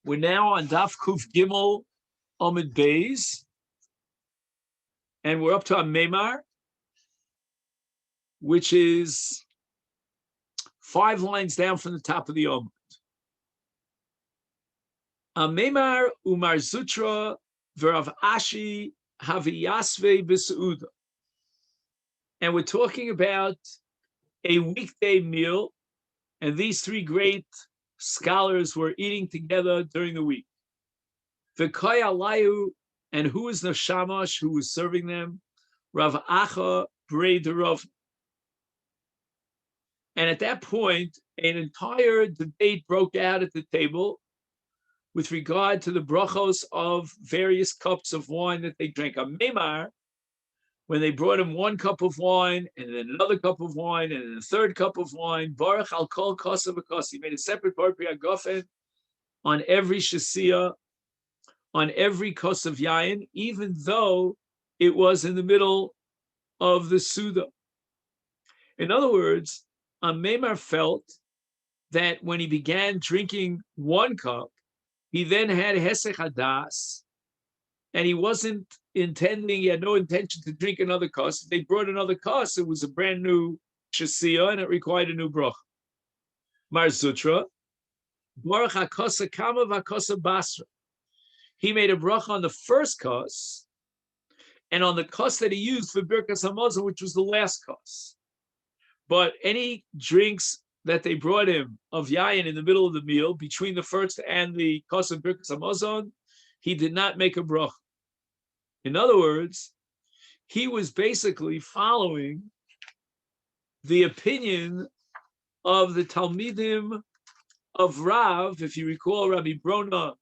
We're now on Daf Kuf Gimel Amid Beis, and we're up to a Memar, which is 5 lines down from the top of the Amid. A Memar Umar Zutra V'Rav Ashi Haviyasve B'Seuda. And we're talking about a weekday meal, and these 3 great scholars were eating together during the week. V'Koy Alayu, and who is the shamash who was serving them? Rav Acha Brei Derov. And at that point, an entire debate broke out at the table with regard to the brachos of various cups of wine that they drank. A memar, when they brought him 1 cup of wine, and then another cup of wine, and then a 3rd cup of wine, baruch al kol kosa v'kos. He made a separate bar priyagofen on every shasiyah, on every kos of yayin, even though it was in the middle of the Suda. In other words, a memar felt that when he began drinking 1 cup, he then had hesech hadas, and he wasn't intending, he had no intention to drink another kos. If they brought another kos, it was a brand new shasiyah, and it required a new brach. Mar Zutra, baruch hakosa kama v'hakosa basra. He made a bracha on the first kos, and on the kos that he used for Birkas Hamazon, which was the last kos. But any drinks that they brought him of yayin in the middle of the meal, between the first and the kos of Birkas Hamazon, he did not make a bracha. In other words, he was basically following the opinion of the Talmidim of Rav, if you recall, Rabbi Brona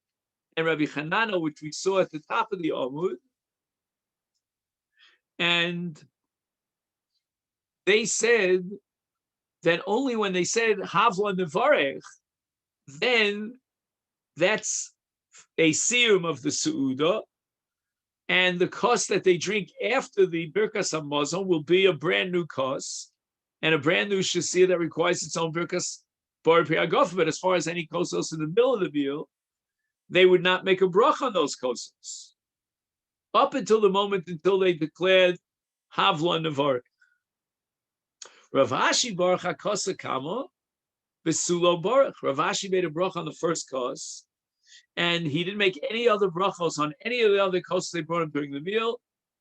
and Rabbi Hanana, which we saw at the top of the Amud. And they said that only when they said Havla Nevarech, then that's a siyum of the Su'udah, and the kos that they drink after the Birkas Hamazon will be a brand new kos, and a brand new shasiyah that requires its own Birkas Bar Priyagof. But as far as any kosos in the middle of the meal, they would not make a bracha on those kosos up until the moment until they declared Havla Nevarech. Rav Ashi baruch hakosa kama v'sulo baruch. Rav Ashi made a bracha on the first kos, and he didn't make any other brachos on any of the other kos they brought him during the meal,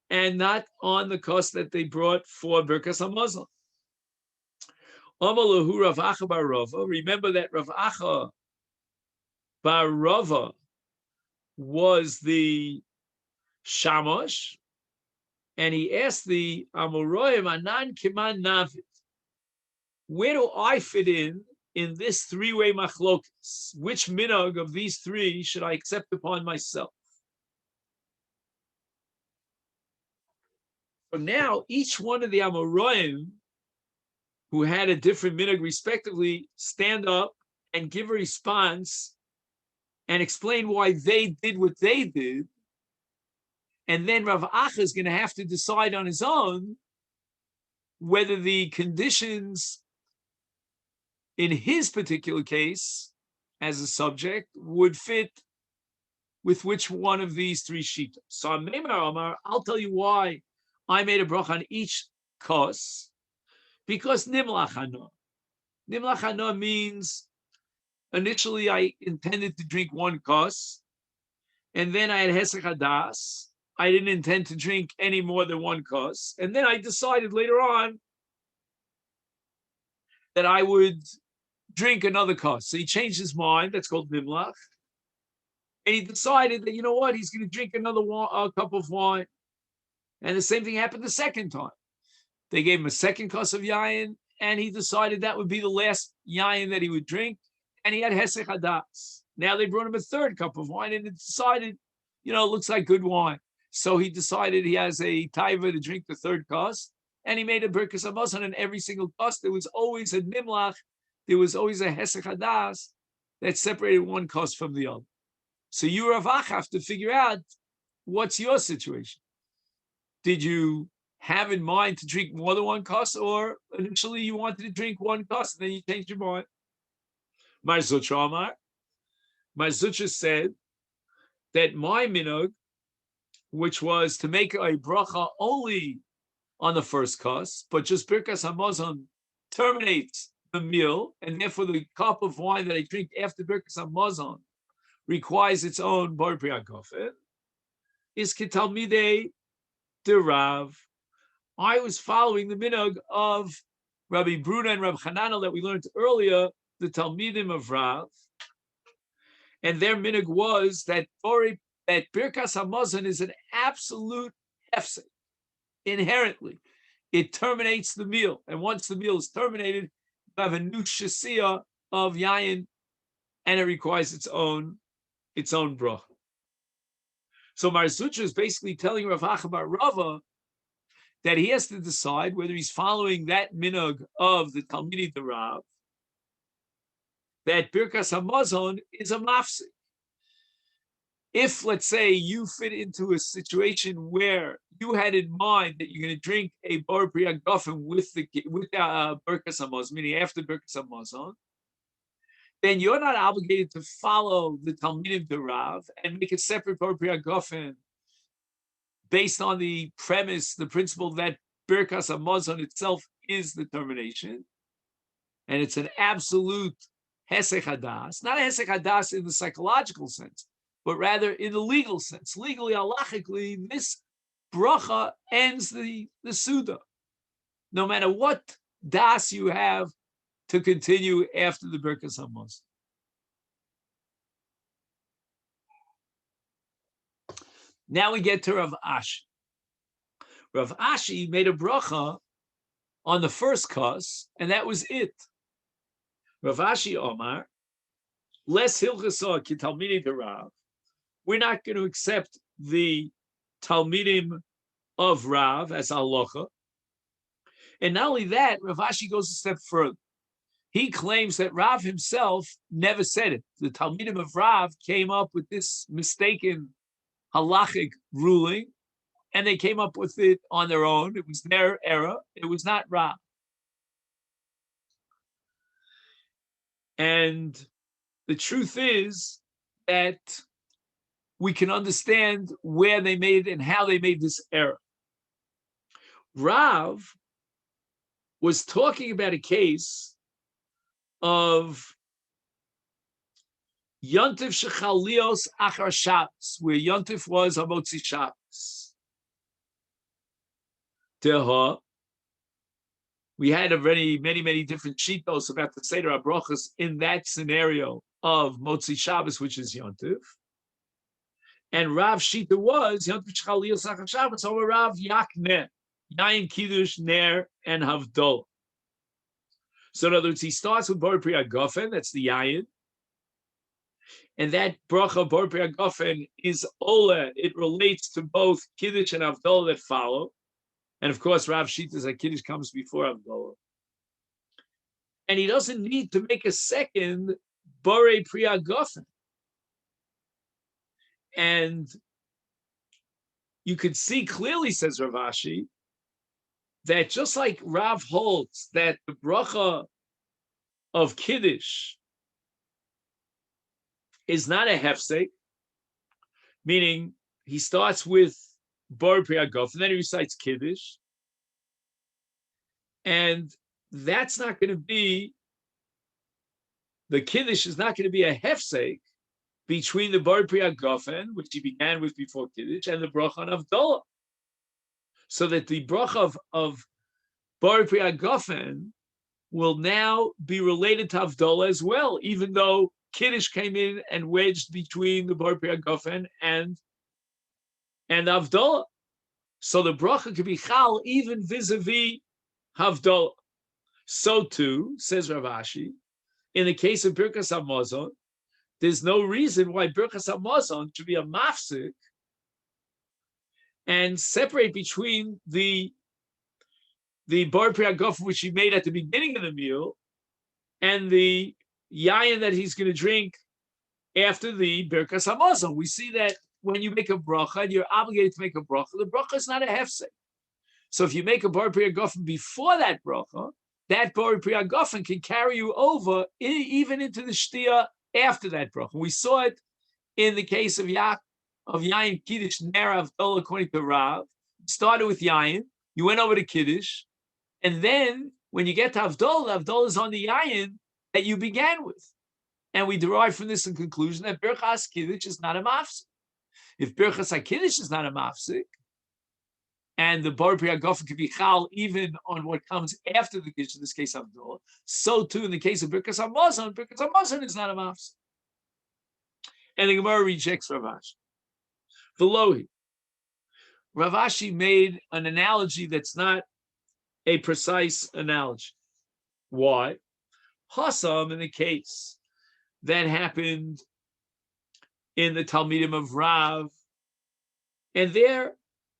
and not on the kos that they brought for Birkas Hamazon. Amalahu Rav Acha bar Rava. Remember that Rav Acha bar Rava was the shamash, and he asked the Amoraim, Anan Kiman Navid, where do I fit in this 3-way machlokas? Which minhag of these 3 should I accept upon myself? So now each one of the Amoraim, who had a different minhag respectively, stand up and give a response and explain why they did what they did. And then Rav Acha is going to have to decide on his own whether the conditions in his particular case as a subject would fit with which one of these 3 shitas. So I'll tell you why I made a bracha on each kos, because nimlach hana. Nimlach hana means initially I intended to drink 1 kos, and then I had hesech hadas. I didn't intend to drink any more than 1 kos, and then I decided later on that I would drink another kos. So he changed his mind. That's called nimlach. And he decided that, you know what, he's going to drink another cup of wine. And the same thing happened the second time. They gave him a 2nd kos of yayin, and he decided that would be the last yayin that he would drink. And he had hesech hadas. Now they brought him a 3rd cup of wine, and he decided, it looks like good wine. So he decided he has a taiva to drink the 3rd kos, and he made a Birkas Hamazon on every single kos. There was always a nimlach. There was always a hesech hadas that separated 1 kos from the other. So you, Rav Acha, have to figure out what's your situation. Did you have in mind to drink more than 1 kos, or initially you wanted to drink 1 kos and then you changed your mind? Mar Zutra Amar Masechet said that my minhag, which was to make a bracha only on the first cuss, but just Birkas Hamazon terminates the meal, and therefore the cup of wine that I drink after Birkas Hamazon requires its own bar priyagofen, is Ketalmidei de Rav. I was following the minhag of Rabbi Bruna and Rabbi Hananel that we learned earlier, the Talmidim of Rav, and their minhag was that Birkas Hamazon is an absolute hefsek. Inherently, it terminates the meal, and once the meal is terminated, you have a new shasiya of yayin, and it requires its own bracha. So Masechet is basically telling Rav Acha Rava that he has to decide whether he's following that minhag of the Talmidei de Rav, that Birkas Hamazon is a mafsik. If, let's say, you fit into a situation where you had in mind that you're going to drink a bar priyagofen with Birkas Hamazon, meaning after Birkas Hamazon, then you're not obligated to follow the Talmidim de Rav and make a separate bar priyagofen based on the premise, the principle that Birkas Hamazon itself is the termination, and it's an absolute hesek hadas, not a hesek hadas in the psychological sense, but rather in the legal sense. Legally, halachically, this bracha ends the Suda. No matter what das you have to continue after the Birkas Hamazon. Now we get to Rav Ashi. Rav Ashi made a bracha on the first cuss, and that was it. Rav Ashi Omar, les hilchasa ki talmidei de Rav. We're not going to accept the Talmidim of Rav as halacha. And not only that, Rav Ashi goes a step further. He claims that Rav himself never said it. The Talmidim of Rav came up with this mistaken halachic ruling, and they came up with it on their own. It was their error. It was not Rav. And the truth is that we can understand where they made and how they made this error. Rav was talking about a case of Yontif Shechalios Achar Shabbos, where Yontif was a Motzi Shabbos. Teha, we had already many different shitos about the Seder HaBrachos in that scenario of Motzi Shabbos, which is Yontif. And Rav Shita was Yontif Shechalios Achar Shabbos, over Rav Yakneh, Yayin Kiddush, Ner, and Havdalah. So in other words, he starts with Bar Priyagofen, that's the Yayin. And that bracha Bar Priyagofen is Ola. It relates to both Kiddush and Havdalah that follow. And of course, Rav Shita's Kiddush comes before Havdalah. And he doesn't need to make a second Bar Priyagofen. And you could see clearly, says Rav Ashi, that just like Rav holds that the bracha of Kiddush is not a hefsek, meaning he starts with Bar Priyagofen, and then he recites Kiddush, and that's not going to be, the Kiddush is not going to be a hefsek between the Bar Priyagofen, which he began with before Kiddush, and the bracha on Havdalah. So that the bracha of Bar Priyagofen will now be related to Havdalah as well, even though Kiddush came in and wedged between the Bar Priyagofen and Havdalah. So the bracha could be chal even vis-a-vis Havdalah. So too, says Rav Ashi, in the case of Birkas Hamazon, there's no reason why Birkas Hamazon should be a mafsik and separate between the Bar Priyagofen, which he made at the beginning of the meal, and the yayin that he's going to drink after the Birkas Hamazon. We see that when you make a bracha, and you're obligated to make a bracha, the bracha is not a hefsek. So if you make a Bar Priyagofen before that bracha, that Bar Priyagofen can carry you over even into the Shtiyah after that bracha. We saw it in the case of Yain Kiddush Ner Avdol according to Rav. You started with Yain, you went over to Kiddush, and then when you get to Avdol is on the Yain that you began with. And we derive from this in conclusion that Birchas Kiddush is not a mafsik. If Birchas HaKiddush is not a mafsik, and the Bar Pri Hagafen can be chal even on what comes after the Kiddush, in this case Avdol, so too in the case of Birchas HaMazon is not a mafsik. And the Gemara rejects Rav Ashi. Velohi. Rav Ashi made an analogy that's not a precise analogy. Why? Hasam, in the case that happened in the Talmidim of Rav, and there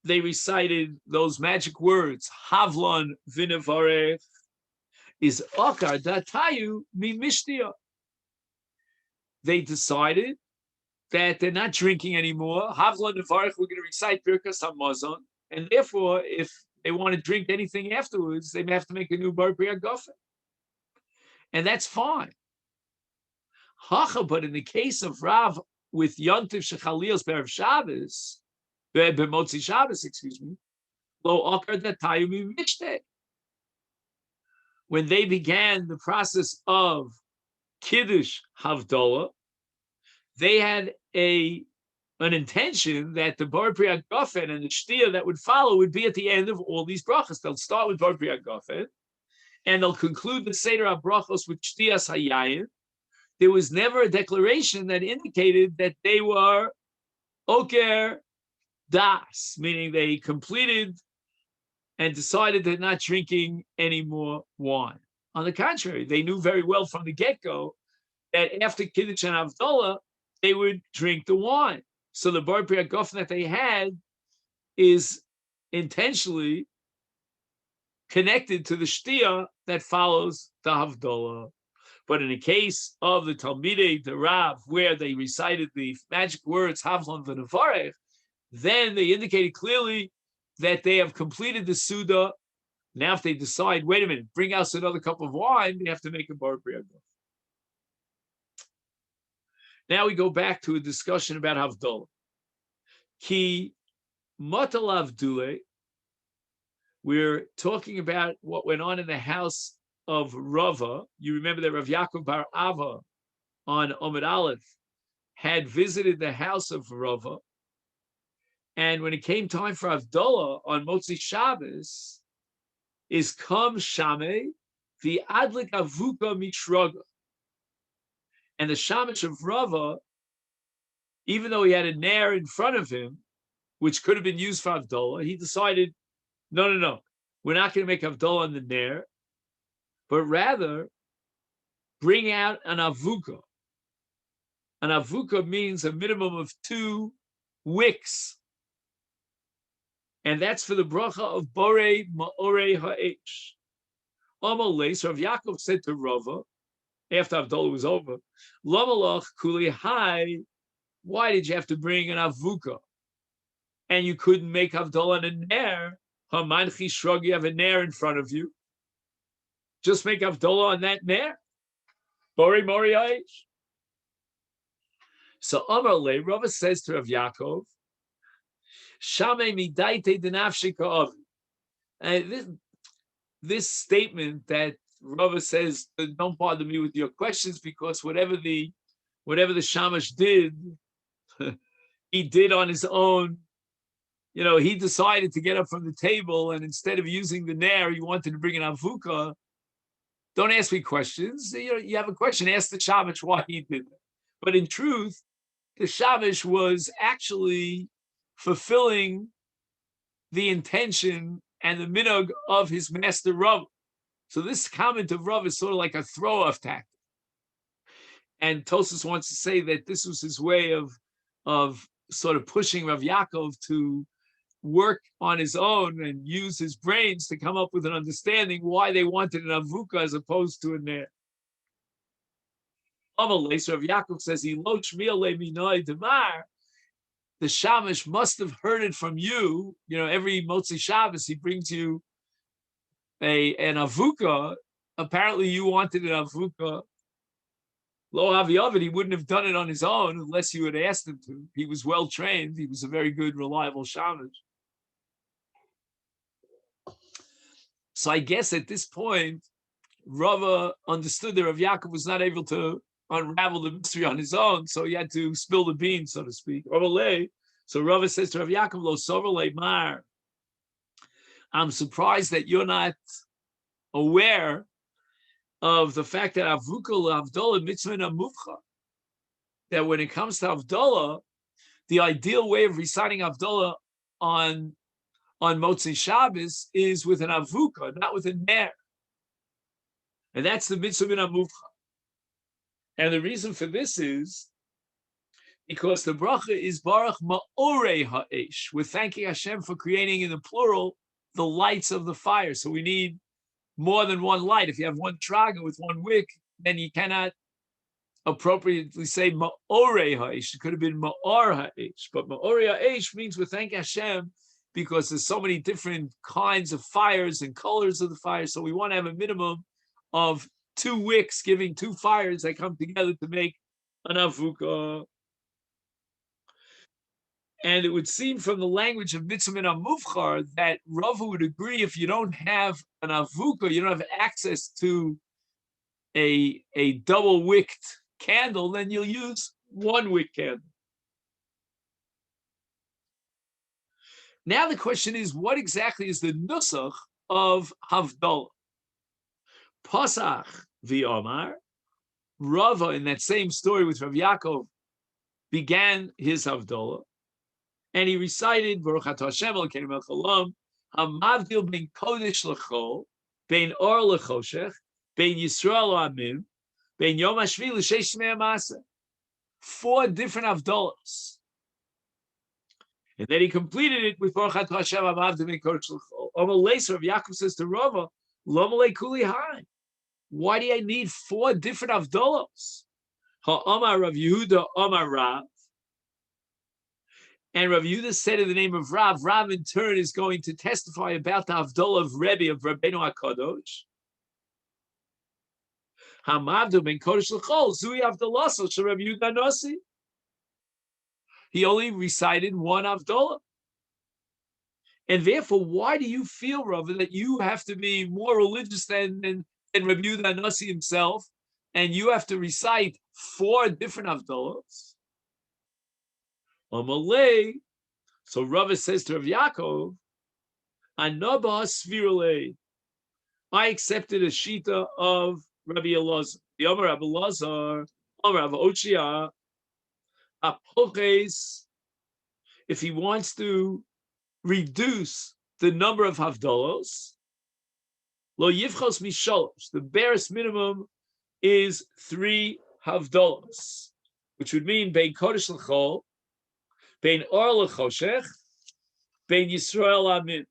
they recited those magic words, Havlon v'nevarech, is Akar datayu mi mishtia. They decided that they're not drinking anymore. Havlon v'nevarech, we're going to recite Birkas HaMazon, and therefore, if they want to drink anything afterwards, they may have to make a new Bar Pri Hagafen. And that's fine. But in the case of Rav with Yontif Shechalils Be'erev Shabbos, Be'motzi Shabbos, Lo Akar Datayu Mimishte. When they began the process of Kiddush Havdalah, they had an intention that the Bar Pri Hagafen and the Shtia that would follow would be at the end of all these brachas. They'll start with Bar Pri Hagafen, and they'll conclude the Seder HaBrachos with Shtias Hayayin. There was never a declaration that indicated that they were Oker Das, meaning they completed and decided they're not drinking any more wine. On the contrary, they knew very well from the get-go that after Kiddush and Havdalah, they would drink the wine. So the Bar Pri Hagafen that they had is intentionally connected to the Shtia that follows the Havdalah. But in the case of the Talmidei, the Rav, where they recited the magic words Havlon v'nevarech, then they indicated clearly that they have completed the Suda. Now if they decide, wait a minute, bring us another cup of wine, they have to make a Bar Pri Hagafen. Now we go back to a discussion about Havdalah. Ki Matal Avdule, we're talking about what went on in the house of Rava. You remember that Rav Yaakov Bar Ava on Omid Aleph had visited the house of Rava. And when it came time for Havdalah on Motzi Shabbos, is Kam Shame, the Adlik Avuka Mishraga. And the Shamash of Rava, even though he had a Nair in front of him, which could have been used for Havdalah, he decided, no, we're not going to make Havdalah on the Nair, but rather bring out an Avuka. An Avuka means a minimum of 2 wicks. And that's for the bracha of Borei Ma'orei Ha'esh. Amalei, so Rav Yaakov said to Rava, after Havdalah was over, Lamalach Kuli Hai, why did you have to bring an Avuka? And you couldn't make Havdalah on a Ner. Hamanchi Shrug, you have a Ner in front of you. Just make Havdalah on that Ner. Borei Ma'orei Ha'esh. So Amalei, Rava says to Rav Yaakov, Shame midaite denafshi ka'avi. This statement that Rava says, don't bother me with your questions because whatever the Shamash did, he did on his own. You know, he decided to get up from the table, and instead of using the Nair, he wanted to bring an Avuka. Don't ask me questions. You have a question, ask the Shamash why he did that. But in truth, the Shamash was actually fulfilling the intention and the minhag of his master Rav. So this comment of Rav is sort of like a throw-off tactic. And Tosfos wants to say that this was his way of sort of pushing Rav Yaakov to work on his own and use his brains to come up with an understanding why they wanted an avuka as opposed to a ner. So Rav Yaakov says, the Shamash must have heard it from you. You know, every Motzi Shabbos, he brings you an avuka. Apparently you wanted an avuka. Lo Aviyavid, he wouldn't have done it on his own unless you had asked him to. He was well trained. He was a very good, reliable shamash. So I guess at this point, Rava understood that Rav Yaakov was not able to unravel the mystery on his own, so he had to spill the beans, so to speak. So Rava says to Rav Yaakov, Lo Soverle Mar, I'm surprised that you're not aware of the fact that Avukah Avdollah Mitzvah Mufcha, that when it comes to Avdollah, the ideal way of reciting Avdollah on Motzei Shabbos is with an Avukah, not with a Ner. And that's the Mitzvah Min Mufcha. And the reason for this is because the bracha is Baruch Ma'orei Ha'esh. We're thanking Hashem for creating in the plural the lights of the fire. So we need more than one light. If you have one traga with one wick, then you cannot appropriately say Ma'orei Ha'esh. It could have been Ma'or Ha'esh. But Ma'orei Ha'esh means we're thanking Hashem because there's so many different kinds of fires and colors of the fire. So we want to have a minimum of 2 wicks giving 2 fires that come together to make an avukah. And it would seem from the language of mitzvah min mufchar that Rava would agree if you don't have an avukah, you don't have access to a double-wicked candle, then you'll use 1-wick candle. Now the question is, what exactly is the nusach of Havdalah? Pasach v'omar, Rava, in that same story with Rav Yaakov, began his Havdalah, and he recited Baruch Atah Hashem Elokeinu melech haolam, hamavdil ben kodesh l'chol, ben or l'choshech, ben Yisrael l'amim, ben Yom HaShvi l'sheish shmei ha'maseh. 4 different Havdalahs. And then he completed it with Baruch Atah Hashem hamavdil ben kodesh l'chol. Omer Rav Yaakov says to Rava, Lama le kuli hai. Why do I need 4 different Havdalahs? Ha'amar Rav Yehuda Amar Rav. And Rav Yehuda said in the name of Rav, Rav in turn is going to testify about the Havdalah of Rebbe, of Rabbeinu HaKadosh. Hamavdu ben Kodesh l'chol, Zui Havdalaso, Shel Rav Yehuda Nasi. He only recited 1 Havdalah. And therefore, why do you feel, Rav, that you have to be more religious than Rabbi Yehuda Nasi himself, and you have to recite 4 different Havdalahs? Amalei. So Rava says to Rav Yaakov, Anaba Svirale. I accepted a shita of Rabbi Elazar. The Omer Rabbi Elazar, Omer Rabbi Ochia, Apoches, if he wants to reduce the number of Havdalos, Lo Yivchos Mishalosh, the barest minimum is 3 Havdalos, which would mean Bein Kodesh L'chol, Bein Or L'choshech, Bein Yisrael Amin.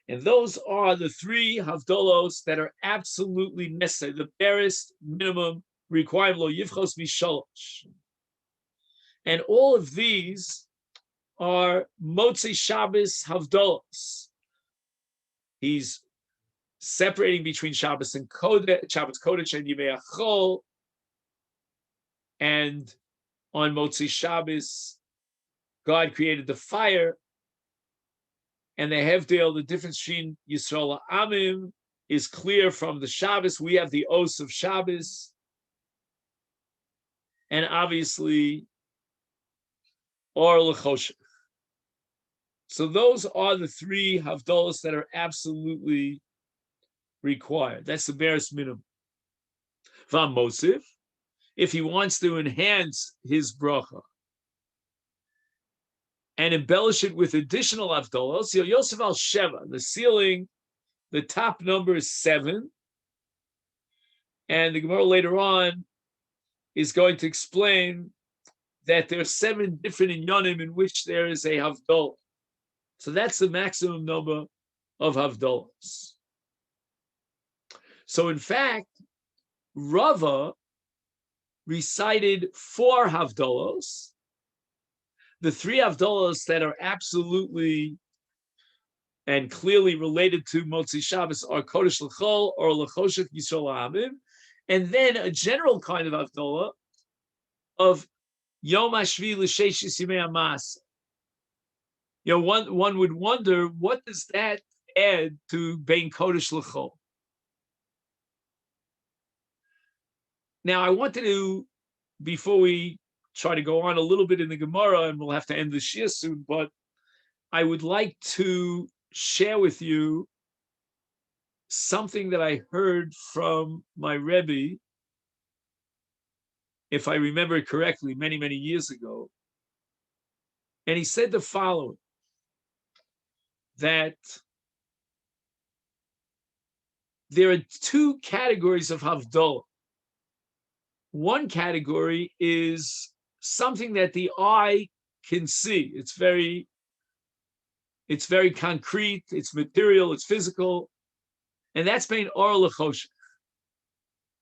And those are the 3 Havdalos that are absolutely necessary, the barest minimum requirement, Lo Yivchos Mishalosh. And all of these are Motzei Shabbos Havdalos. He's separating between Shabbos and Kodesh, Shabbos Kodesh and Yimei Achol. And on Motzei Shabbos, God created the fire. And the Hevdel, the difference between Yisrael Amim, is clear from the Shabbos. We have the Os of Shabbos. And obviously, Or L'choshech. So those are the 3 Havdalos that are absolutely required. That's the barest minimum. V'amosif, if he wants to enhance his bracha and embellish it with additional Havdalos, Yosef al Sheva, the ceiling, the top number is 7. And the Gemara later on is going to explain that there are 7 different inyanim in which there is a Havdalah. So that's the maximum number of Havdalahs. So in fact, Rava recited 4 Havdalahs. The 3 Havdalahs that are absolutely and clearly related to Motzi Shabbos are Kodesh L'chol or L'choshech Yisrael Ha'amim, and then a general kind of Havdalah of Yom HaShvi L'Sheshis Yimei HaMaaseh. One would wonder, what does that add to Bein Kodesh L'chol? Now, I wanted to, before we try to go on a little bit in the Gemara, and we'll have to end the Shia soon, but I would like to share with you something that I heard from my Rebbe, if I remember correctly, many, many years ago. And he said the following, that there are two categories of Havdalah. One category is something that the eye can see. It's very concrete, it's material, it's physical, and that's bein or l'choshech.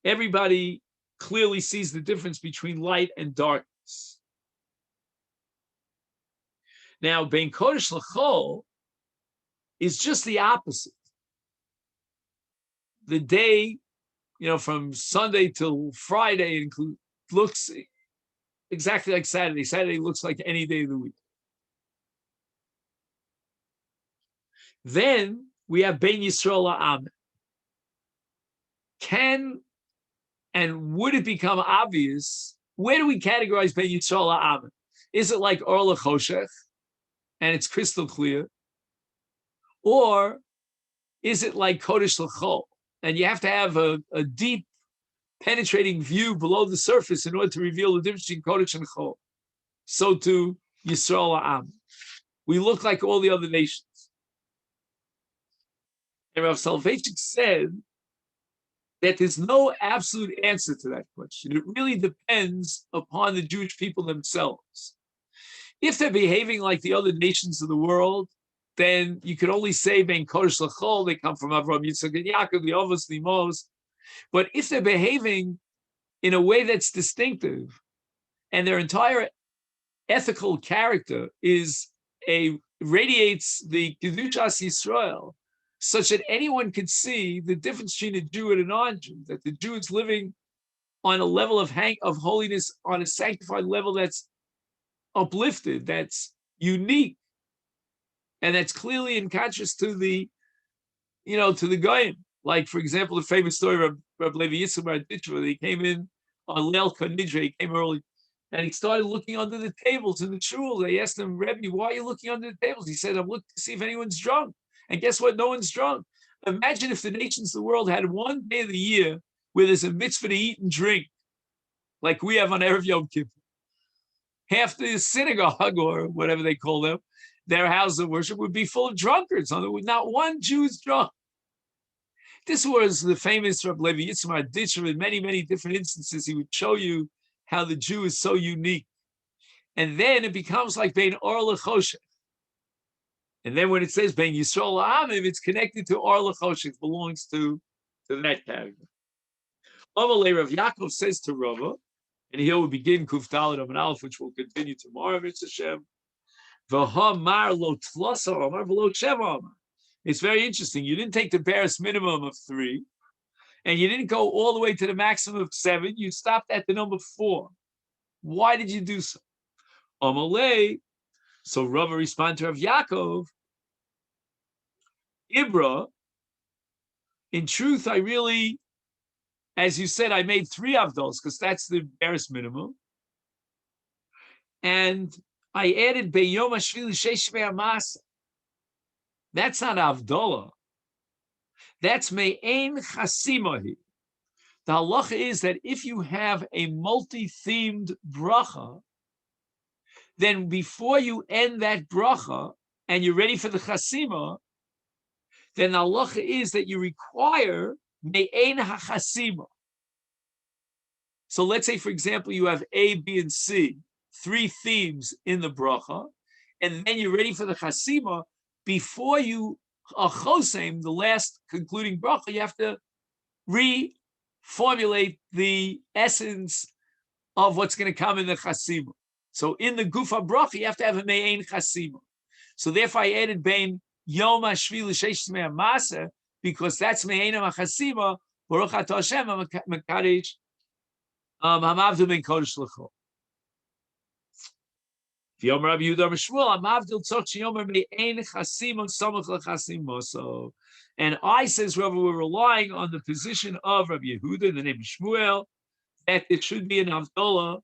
Everybody clearly sees the difference between light and darkness. Now, bein kodesh l'chol is just the opposite. The day, from Sunday till Friday looks exactly like Saturday. Saturday looks like any day of the week. Then we have Ben Yisrael Ha'amim. Can and would it become obvious, where do we categorize Ben Yisrael Ha'amim? Is it like Or L'choshech, and it's crystal clear? Or is it like Kodesh L'chol, and you have to have a deep, penetrating view below the surface in order to reveal the difference between Kodesh and Chol? So to Yisrael Ha'amim. We look like all the other nations. And Rav Soloveitchik said that there's no absolute answer to that question. It really depends upon the Jewish people themselves. If they're behaving like the other nations of the world, then you could only say Ben Kodesh L'chol, they come from Avraham, Yitzchak, and Yaakov, the Ovos, the Imos. But if they're behaving in a way that's distinctive, and their entire ethical character radiates the Kedushas Yisrael, such that anyone could see the difference between a Jew and a non-Jew, that the Jew is living on a level of holiness, on a sanctified level that's uplifted, that's unique, and that's clearly in contrast to the Goyim. Like, for example, the famous story of Rabbi Levi Yitzchak Ditchva. He came in on Leil Kanidra, he came early, and he started looking under the tables in the shul. They asked him, Rebbe, why are you looking under the tables? He said, I'm looking to see if anyone's drunk. And guess what? No one's drunk. Imagine if the nations of the world had one day of the year where there's a mitzvah to eat and drink, like we have on Erev Yom Kippur. Half the synagogue, or whatever they call them, their house of worship, would be full of drunkards. Not one Jew is drunk. This was the famous Rabbi Levi Yitzchak Ditchva. In many, many different instances, he would show you how the Jew is so unique. And then it becomes like Bein Or L'choshech. And then when it says Bein Yisrael Ha'amim, it's connected to Or L'choshech, belongs to that category. Amalei Rav Yaakov says to Rava, and here we begin Kuf Daled Amud Aleph, which will continue tomorrow, Mitzvah Shem. V'hamar lo tlasa amar v'lo sheva amar. It's very interesting. You didn't take the barest minimum of 3, and you didn't go all the way to the maximum of 7. You stopped at the number 4. Why did you do so? Amalei. So Rava responded to Rav Yaakov, Ibra, in truth, I really, as you said, I made 3 avdals because that's the barest minimum. And I added Beyom HaShvi L'Sheish Ve'Amasa. That's not avdallah. That's Me'ein Chasimahi. The halacha is that if you have a multi-themed bracha, then before you end that bracha and you're ready for the chasima, then the halacha is that you require me'ein hachasima. So let's say, for example, you have A, B, and C, 3 themes in the bracha, and then you're ready for the chasima. Before you chosem, the last concluding bracha, you have to reformulate the essence of what's going to come in the chasima. So in the gufa bracha, you have to have a me'ein chasima. So therefore, I added bein Yom Hashvi l'Sheish Masa, because that's Me'ena Machasima, Baruch Atah Hashem Mekadesh Hamavdil Ben Kodesh L'Chol. And I, says Rabbi, we're relying on the position of Rabbi Yehuda in the name of Shmuel, that it should be an Havdalah,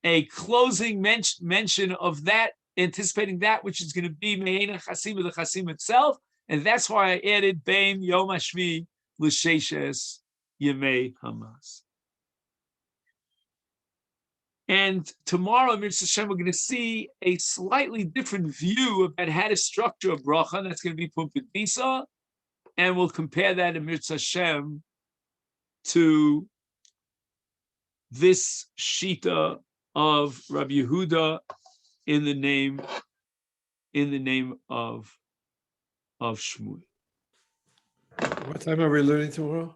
a closing mention of that, anticipating that which is going to be Me'ena Chasim, the Chasim itself, and that's why I added Bein Yom Hashvi L'Sheishes Yemei Hamas. And tomorrow, Mitzvah Hashem, we're going to see a slightly different view about how to structure a bracha, and that's going to be Pumped Bisa, and we'll compare that in Mitzvah Hashem to this Shita of Rabbi Yehuda in the name of Shmuel. What time are we learning tomorrow?